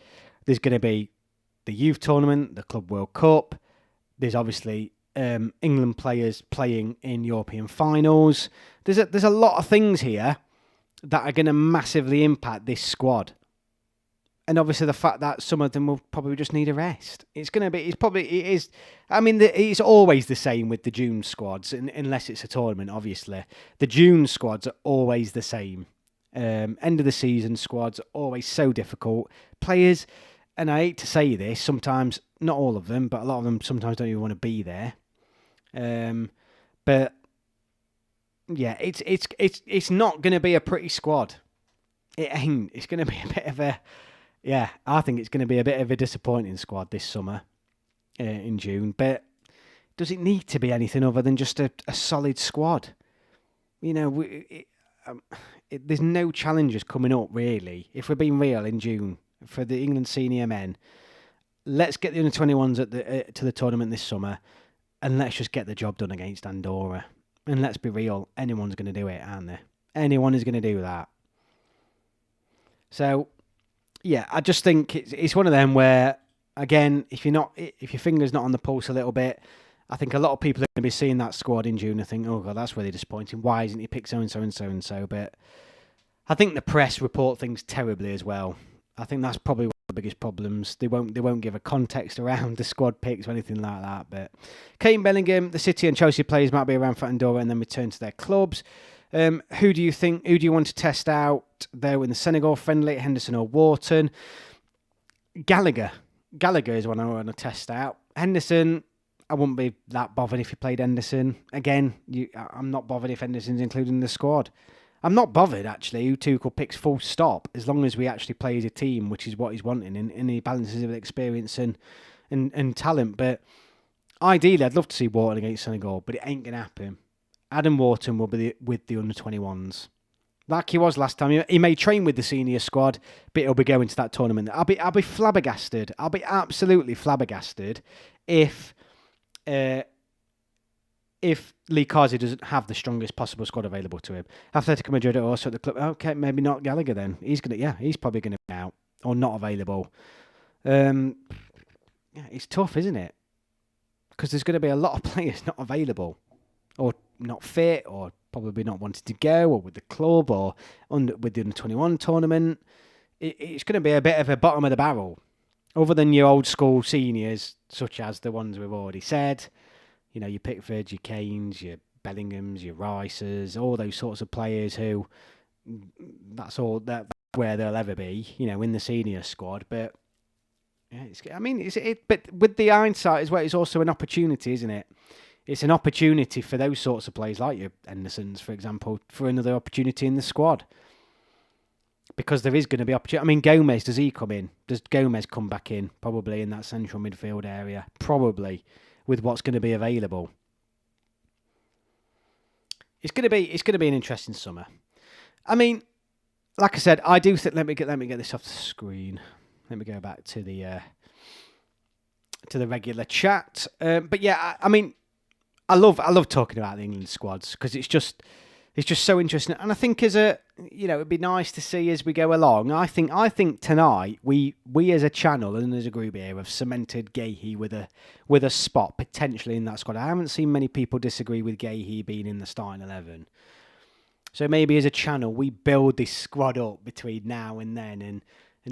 There's going to be the youth tournament, the Club World Cup. There's obviously England players playing in European finals. There's a lot of things here that are going to massively impact this squad. And obviously the fact that some of them will probably just need a rest. It's always the same with the June squads, unless it's a tournament, obviously. The June squads are always the same. End of the season squads are always so difficult. Players, and I hate to say this, sometimes, not all of them, but a lot of them sometimes don't even want to be there. But yeah, it's not going to be a pretty squad. It ain't. It's going to be a bit of a... Yeah, I think it's going to be a bit of a disappointing squad this summer in June. But does it need to be anything other than just a solid squad? There's no challenges coming up, really. If we're being real in June, for the England senior men, let's get the under-21s to the tournament this summer, and let's just get the job done against Andorra. And let's be real, anyone's going to do it, aren't they? Anyone is going to do that. So, yeah, I just think it's one of them where, again, if your finger's not on the pulse a little bit, I think a lot of people are going to be seeing that squad in June and think, oh God, that's really disappointing. Why isn't he picked so and so and so and so? But I think the press report things terribly as well. I think that's probably one of the biggest problems. They won't give a context around the squad picks or anything like that. But Kane, Bellingham, the City and Chelsea players might be around for Andorra and then return to their clubs. Who do you want to test out there in the Senegal friendly, Henderson or Wharton? Gallagher is one I want to test out. Henderson, I wouldn't be that bothered if he played Henderson. Again, I'm not bothered if Henderson's included in the squad. I'm not bothered, actually, who Tuchel picks full stop, as long as we actually play as a team, which is what he's wanting, and he balances it with experience and talent. But ideally, I'd love to see Wharton against Senegal, but it ain't going to happen. Adam Wharton will be with the under-21s. Like he was last time. He may train with the senior squad, but he'll be going to that tournament. I'll be flabbergasted. I'll be absolutely flabbergasted if Lee Carsey doesn't have the strongest possible squad available to him. Atletico Madrid are also at the club. Okay, maybe not Gallagher then. He's probably gonna be out or not available. Yeah, it's tough, isn't it? Because there's going to be a lot of players not available, or not fit, or probably not wanting to go, or with the club, or with the under-21 tournament. It's going to be a bit of a bottom of the barrel. Other than your old school seniors, such as the ones we've already said, you know, your Pickfords, your Kanes, your Bellinghams, your Rices, all those sorts of players who, that's where they'll ever be, you know, in the senior squad. But yeah, but with the hindsight as well, it's also an opportunity, isn't it? It's an opportunity for those sorts of players like your Hendersons, for example, for another opportunity in the squad. Because there is going to be opportunity. I mean, Gomez, does he come in? Does Gomez come back in? Probably in that central midfield area. Probably, with what's going to be available. It's going to be an interesting summer. I mean, like I said, I do think. Let me get this off the screen. Let me go back to the regular chat. But yeah, I mean, I love talking about the England squads because it's just so interesting. And I think it'd be nice to see as we go along. I think tonight we as a channel and as a group here have cemented Gahey with a spot potentially in that squad. I haven't seen many people disagree with Gahey being in the starting 11. So maybe as a channel we build this squad up between now and then and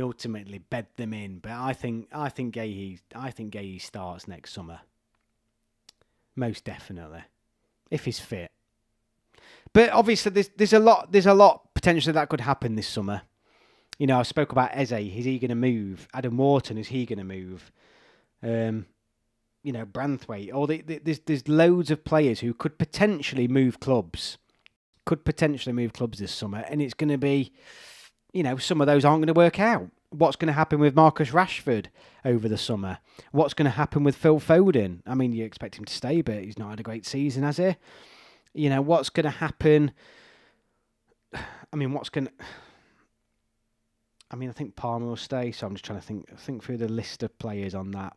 ultimately bed them in. But I think Gahey starts next summer. Most definitely, if he's fit. But obviously, there's a lot potentially that could happen this summer. You know, I spoke about Eze. Is he going to move? Adam Wharton, is he going to move? Branthwaite. There's loads of players who could potentially move clubs. This summer, and it's going to be, you know, some of those aren't going to work out. What's going to happen with Marcus Rashford over the summer? What's going to happen with Phil Foden? I mean, you expect him to stay, but he's not had a great season, has he? You know, what's going to happen? I mean, I think Palmer will stay, so I'm just trying to think through the list of players on that.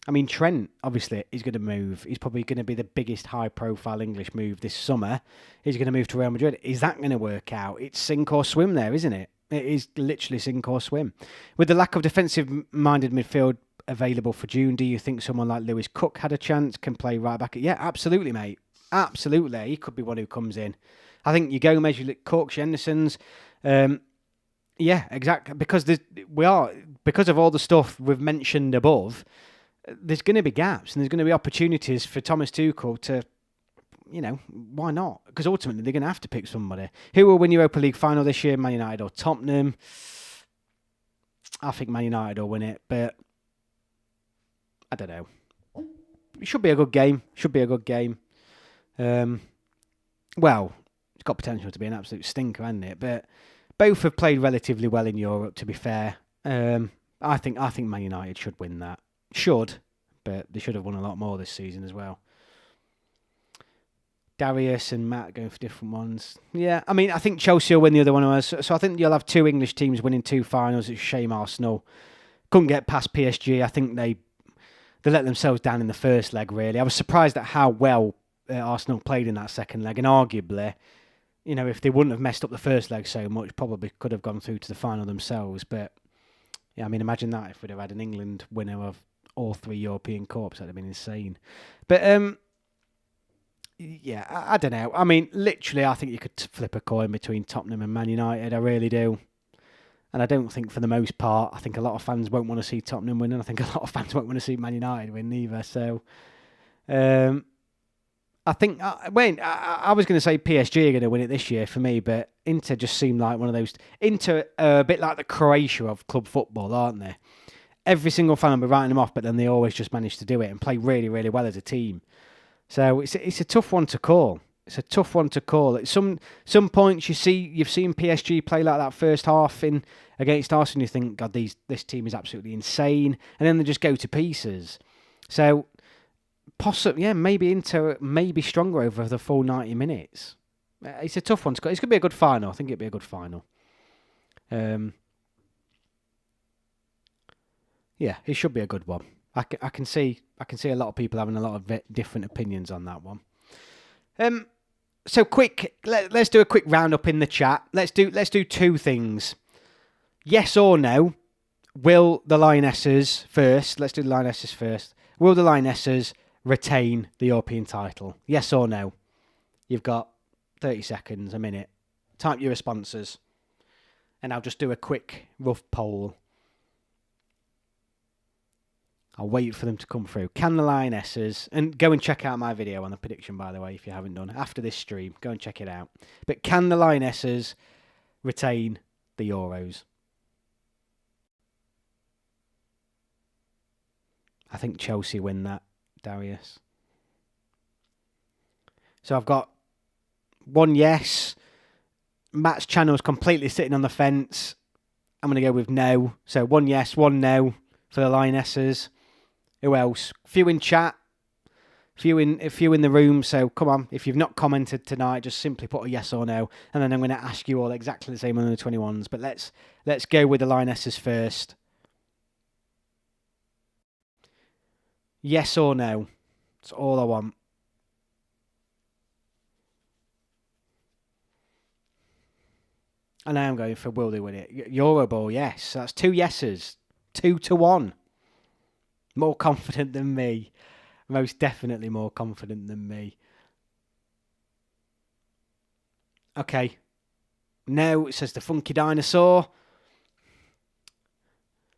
I mean, Trent, obviously, is going to move. He's probably going to be the biggest high-profile English move this summer. He's going to move to Real Madrid. Is that going to work out? It's sink or swim there, isn't it? It is literally sink or swim. With the lack of defensive-minded midfield available for June, do you think someone like Lewis Cook had a chance, can play right back? Yeah, absolutely, mate. Absolutely. He could be one who comes in. I think you Gomez, you Cooks, your Hendersons. Yeah, exactly. Because of all the stuff we've mentioned above, there's going to be gaps and there's going to be opportunities for Thomas Tuchel to, you know, why not? Because ultimately they're going to have to pick somebody. Who will win Europa League final this year, Man United or Tottenham? I think Man United will win it, but I don't know. It should be a good game. Well, it's got potential to be an absolute stinker, hasn't it? But both have played relatively well in Europe, to be fair. I think Man United should win that. But they should have won a lot more this season as well. Darius and Matt going for different ones. Yeah, I mean, I think Chelsea will win the other one. So I think you'll have two English teams winning two finals. It's a shame Arsenal couldn't get past PSG. I think they let themselves down in the first leg, really. I was surprised at how well Arsenal played in that second leg, and arguably, you know, if they wouldn't have messed up the first leg so much, probably could have gone through to the final themselves. But yeah, I mean, imagine that if we'd have had an England winner of all 3 European Cups, that'd have been insane. But yeah, I don't know. I mean, literally, I think you could flip a coin between Tottenham and Man United. I really do. And I don't think, for the most part, I think a lot of fans won't want to see Tottenham win, and I think a lot of fans won't want to see Man United win either. So, I think, I was going to say PSG are going to win it this year for me, but Inter just seemed like one of those. Inter are a bit like the Croatia of club football, aren't they? Every single fan will be writing them off, but then they always just manage to do it and play really, really well as a team. So it's a tough one to call. It's a tough one to call. At some points, you've seen PSG play like that first half against Arsenal, and you think, God, this team is absolutely insane, and then they just go to pieces. So, possibly, yeah, maybe Inter may be stronger over the full 90 minutes. It's a tough one to call. It's going to be a good final. I think it'll be a good final. Yeah, it should be a good one. I can see a lot of people having a lot of different opinions on that one. So quick, let's do a quick roundup in the chat. Let's do 2 things. Yes or no? Will the Lionesses first? Let's do the Lionesses first. Will the Lionesses retain the European title? Yes or no? You've got 30 seconds, a minute. Type your responses, and I'll just do a quick rough poll. I'll wait for them to come through. Can the Lionesses, and go and check out my video on the prediction, by the way, if you haven't done, after this stream, go and check it out. But can the Lionesses retain the Euros? I think Chelsea win that, Darius. So I've got 1 yes. Matt's channel's completely sitting on the fence. I'm going to go with no. So 1 yes, 1 no for the Lionesses. Who else? Few in chat. A few in the room. So come on, if you've not commented tonight, just simply put a yes or no, and then I'm going to ask you all exactly the same on the 21s. But let's go with the Lionesses first. Yes or no? That's all I want. And I am going for will they win it? Euro Ball, yes. That's 2 yeses. 2-1. More confident than me. Most definitely more confident than me. Okay. No, it says the Funky Dinosaur.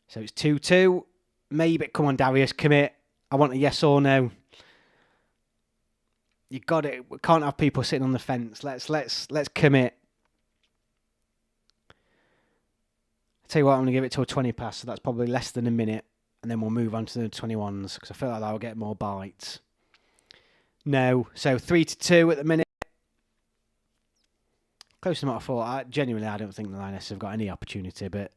So it's 2-2. Maybe. Come on, Darius, commit. I want a yes or no. You got it. We can't have people sitting on the fence. Let's commit. I'll tell you what, I'm going to give it to a 20 pass, so that's probably less than a minute. And then we'll move on to the 21s, because I feel like I'll get more bites. No. So 3-2 at the minute. Close to what I thought. Genuinely, I don't think the Lionesses have got any opportunity, but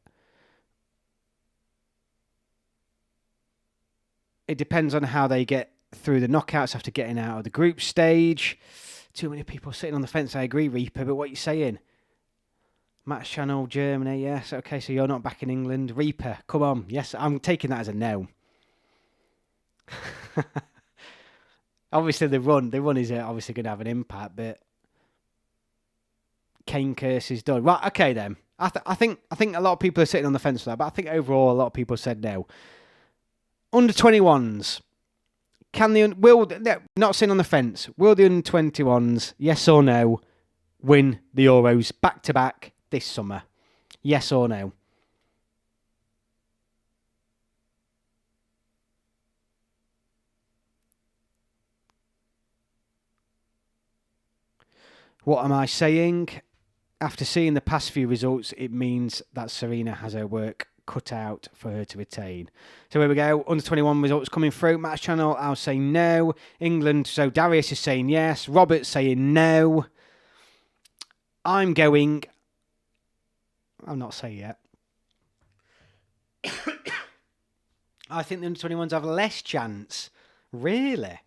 it depends on how they get through the knockouts after getting out of the group stage. Too many people sitting on the fence, I agree, Reaper, but what are you saying? Matt's channel, Germany, yes. Okay, so you're not back in England. Reaper, come on. Yes, I'm taking that as a no. Obviously, the run is obviously going to have an impact, but Kane curse is done. Right, okay then. I think a lot of people are sitting on the fence for that, but I think overall a lot of people said no. Under 21s. Not sitting on the fence. Will the under 21s, yes or no, win the Euros back to back this summer? Yes or no? What am I saying? After seeing the past few results, it means that Serena has her work cut out for her to retain. So here we go. Under 21 results coming through. Matt's channel, I'll say no. England, so Darius is saying yes. Robert's saying no. I'm not saying yet. I think the under 21s have less chance. Really?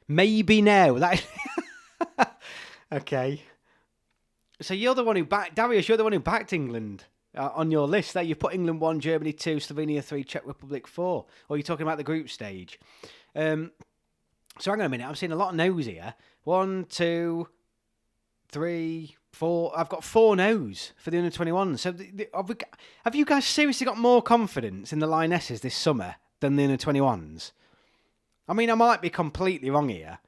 Maybe no. Okay. So you're the one who backed, Darius, you're the one who backed England on your list there. You put England 1, Germany 2, Slovenia 3, Czech Republic 4. Or you're talking about the group stage. So hang on a minute. I'm seeing a lot of no's here. 1, 2, 3, 4. I've got 4 no's for the under-21. So have you guys seriously got more confidence in the Lionesses this summer than the under-21s? I mean, I might be completely wrong here.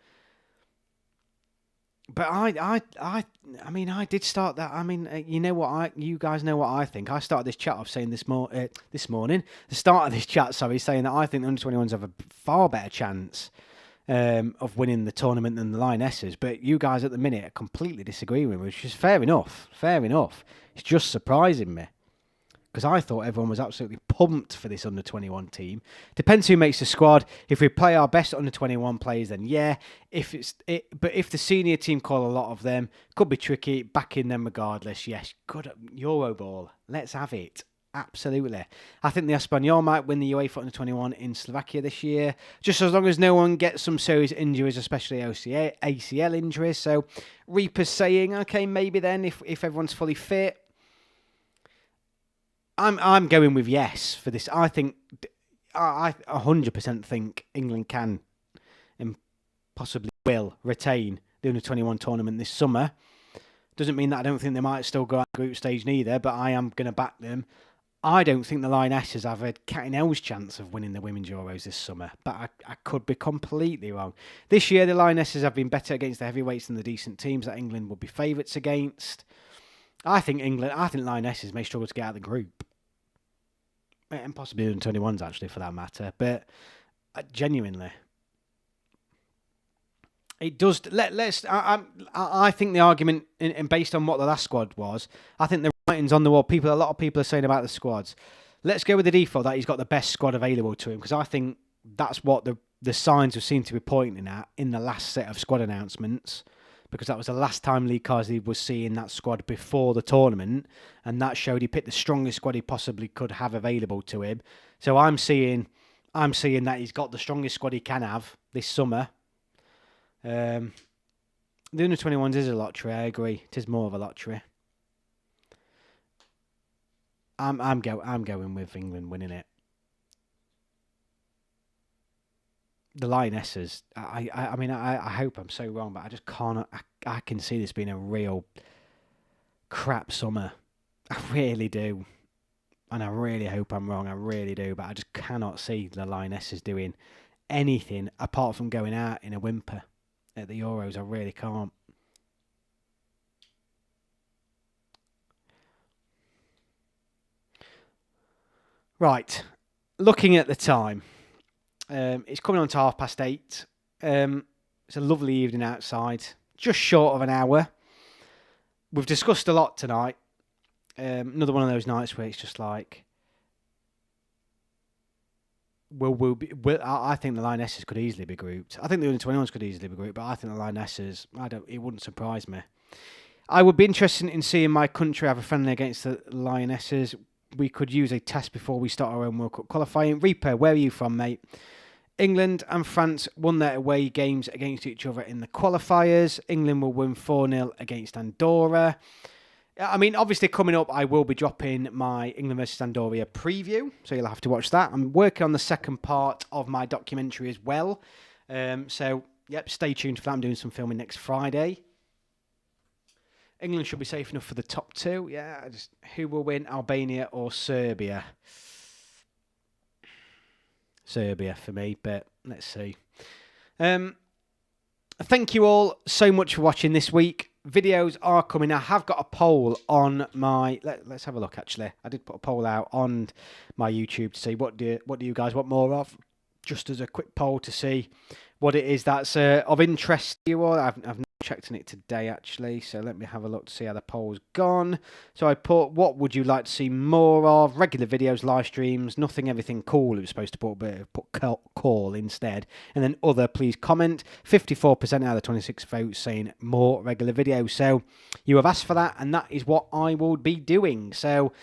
But I mean, I did start that. I mean, you guys know what I think. I started this chat off saying this morning, the start of this chat, sorry, saying that I think the under-21s have a far better chance of winning the tournament than the Lionesses. But you guys at the minute are completely disagreeing with me, which is fair enough. Fair enough. It's just surprising me. Because I thought everyone was absolutely pumped for this under-21 team. Depends who makes the squad. If we play our best under-21 players, then yeah. But if the senior team call a lot of them, could be tricky. Backing them regardless. Yes, good Euro ball. Let's have it. Absolutely. I think the Espanyol might win the UEFA under-21 in Slovakia this year. Just as long as no one gets some serious injuries, especially ACL injuries. So Reaper's saying, okay, maybe then if everyone's fully fit. I'm going with yes for this. I think I 100% think England can and possibly will retain the under-21 tournament this summer. Doesn't mean that I don't think they might still go out group stage neither, but I am going to back them. I don't think the Lionesses have a cat and owl's chance of winning the Women's Euros this summer, but I could be completely wrong. This year, the Lionesses have been better against the heavyweights than the decent teams that England would be favourites against. I think Lionesses may struggle to get out of the group. And possibly the 21s actually, for that matter. But genuinely, it does. I think the argument, and based on what the last squad was, I think the writing's on the wall. A lot of people are saying about the squads. Let's go with the default that he's got the best squad available to him, because I think that's what the signs have seemed to be pointing at in the last set of squad announcements. Because that was the last time Lee Carsley was seeing that squad before the tournament, and that showed he picked the strongest squad he possibly could have available to him. So I'm seeing that he's got the strongest squad he can have this summer. The under-21s is a lottery, I agree. It is more of a lottery. I'm going with England winning it. The Lionesses, I mean, I hope I'm so wrong, but I just can't. I can see this being a real crap summer. I really do. And I really hope I'm wrong. I really do. But I just cannot see the Lionesses doing anything apart from going out in a whimper at the Euros. I really can't. Right. Looking at the time. It's coming on to 8:30. It's a lovely evening outside. Just short of an hour. We've discussed a lot tonight. Another one of those nights where it's just like, I think the Lionesses could easily be grouped. I think the under-21s could easily be grouped, but I think the Lionesses, it wouldn't surprise me. I would be interested in seeing my country have a friendly against the Lionesses. We could use a test before we start our own World Cup qualifying. Reaper, where are you from, mate? England and France won their away games against each other in the qualifiers. England will win 4-0 against Andorra. I mean, obviously coming up, I will be dropping my England versus Andorra preview, so you'll have to watch that. I'm working on the second part of my documentary as well. So, yep, stay tuned for that. I'm doing some filming next Friday. England should be safe enough for the top 2. Yeah, who will win, Albania or Serbia? Serbia for me, but let's see. Thank you all so much for watching this week. Videos are coming. I have got a poll on my... Let's have a look, actually. I did put a poll out on my YouTube to see what do you guys want more of. Just as a quick poll to see what it is that's of interest to you all. I've not checked on it today, actually, so let me have a look to see how the poll's gone. So I put, what would you like to see more of? Regular videos, live streams, nothing, everything cool. It was supposed to put call instead. And then other, please comment. 54% out of the 26 votes saying more regular videos. So you have asked for that, and that is what I will be doing. So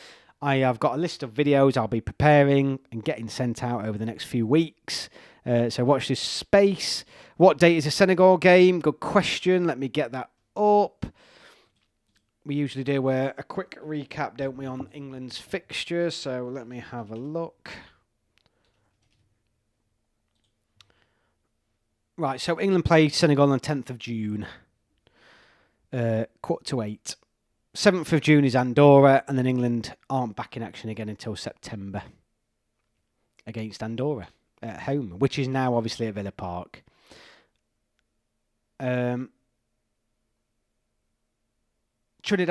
I have got a list of videos I'll be preparing and getting sent out over the next few weeks. So watch this space. What date is the Senegal game? Good question. Let me get that up. We usually do a quick recap, don't we, on England's fixtures. So let me have a look. Right, so England play Senegal on the 10th of June. 7:45. 7th of June is Andorra, and then England aren't back in action again until September against Andorra at home, which is now obviously at Villa Park. Trinidad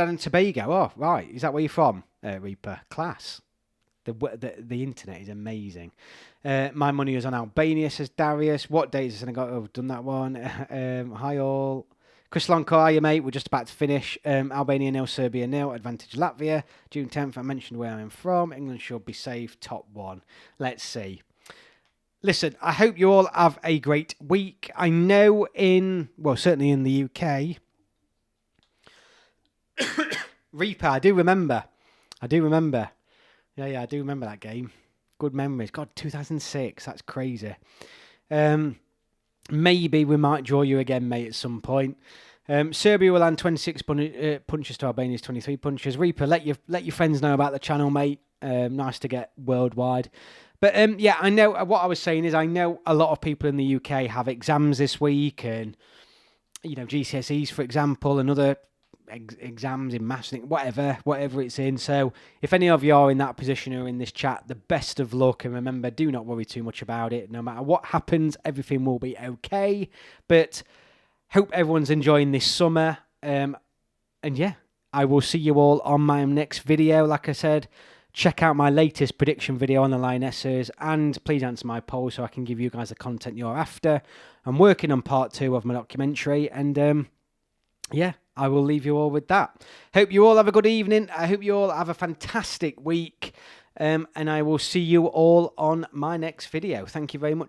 and Tobago. Oh, right. Is that where you're from, Reaper? Class. The internet is amazing. My money is on Albania, says Darius. What days is Senegal? Oh, I've done that one. Hi all. Chris Lonko, are you, mate? We're just about to finish. Albania 0, Serbia 0. Advantage Latvia. June 10th, I mentioned where I'm from. England should be safe. Top 1. Let's see. Listen, I hope you all have a great week. I know certainly in the UK, Reaper, I do remember. Yeah, I do remember that game. Good memories. God, 2006. That's crazy. Maybe we might draw you again, mate, at some point. Serbia will land 26 punches to Albania's 23 punches. Reaper, let your friends know about the channel, mate. Nice to get worldwide. But yeah, I know what I was saying is I know a lot of people in the UK have exams this week, and GCSEs, for example, and other exams in maths, whatever it's in. So if any of you are in that position or in this chat, the best of luck, and remember, do not worry too much about it. No matter what happens, everything will be okay. But hope everyone's enjoying this summer. And yeah, I will see you all on my next video. Like I said, check out my latest prediction video on the Lionesses, and please answer my poll so I can give you guys the content you're after. I'm working on part 2 of my documentary, and yeah, I will leave you all with that. Hope you all have a good evening. I hope you all have a fantastic week. And I will see you all on my next video. Thank you very much.